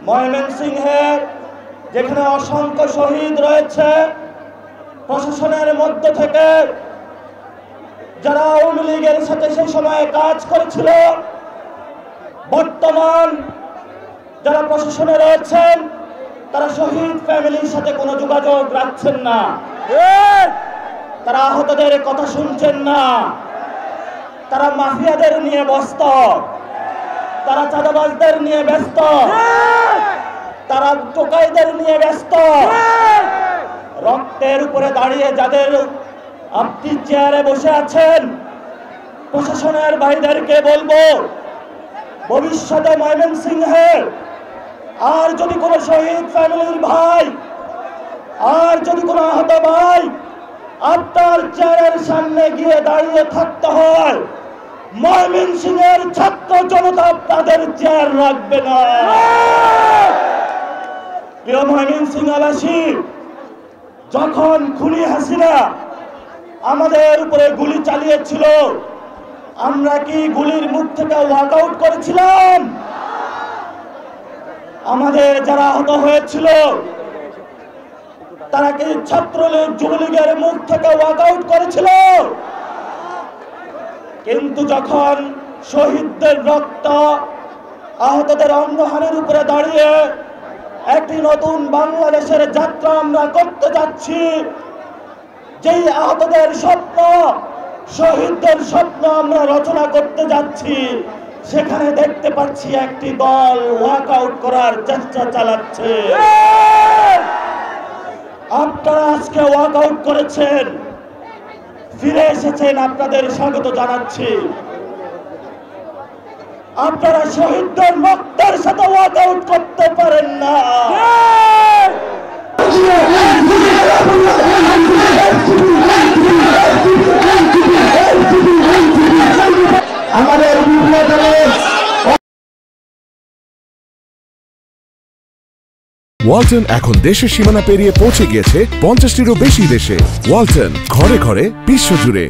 ময়মনসিংহে যেখানে অসংখ্য শহীদ রয়েছে, প্রশাসনের মধ্য থেকে যারা আওয়ামী লীগের সাথে সেই সময়ে কাজ করেছিল, বর্তমান যারা প্রশাসনে রয়েছেন তারা শহীদ ফ্যামিলির সাথে কোনো যোগাযোগ রাখছেন না, তারা আহতদের কথা শুনছেন না, তারা মাফিয়াদের নিয়ে ব্যস্ত, তারা চাঁদাবাজদের নিয়ে ব্যস্ত, তারা টোকাইদের নিয়ে ব্যস্ত। রক্তের উপরে দাঁড়িয়ে যাদের আপনি চেয়ারে বসে আছেন, প্রশাসনের ভাইদেরকে বলবো, ভবিষ্যতে ময়মনসিংহে আর যদি কোনো শহীদ ফ্যামিলির ভাই, আর যদি কোনো আহত ভাই আপনার চেয়ারের সামনে গিয়ে দাঁড়িয়ে থাকতে হয়, ময়মনসিংহের ছাত্র জনতা আপনাদের চেয়ার রাখবে না। প্রিয় ময়মনসিংহবাসী, যখন খুনি হাসিনা আমাদের উপরে গুলি চালিয়েছিল, আমরা কি গুলির মুখ থেকে ওয়াক আউট করেছিলাম? আমাদের যারা আহত হয়েছিল তারা কি ছাত্রলীগ যুবলীগের মুখ থেকে ওয়াক আউট করেছিল? কিন্তু যখন শহীদদের রক্ত, আহতদের অঙ্গহানির উপরে দাঁড়িয়ে একটি নতুন বাংলাদেশের যাত্রা আমরা করতে যাচ্ছি, যেই আহতদের স্বপ্ন, শহীদদের স্বপ্ন আমরা রচনা করতে যাচ্ছি, সেখানে দেখতে পাচ্ছি একটি দল ওয়াক আউট করার চেষ্টা চালাচ্ছে। আপনারা আজকে ওয়াক আউট করেছেন, ফিরে এসেছেন, আপনাদের স্বাগত জানাচ্ছি। আপনারা শহীদদের রক্তের সাথে ওয়াক আউট করতে পারেন না। আমাদের ওয়ালটন এখন দেশের সীমানা পেরিয়ে পৌঁছে গিয়েছে 50টিরও বেশি দেশে। ওয়ালটন, ঘরে ঘরে, বিশ্বজুড়ে।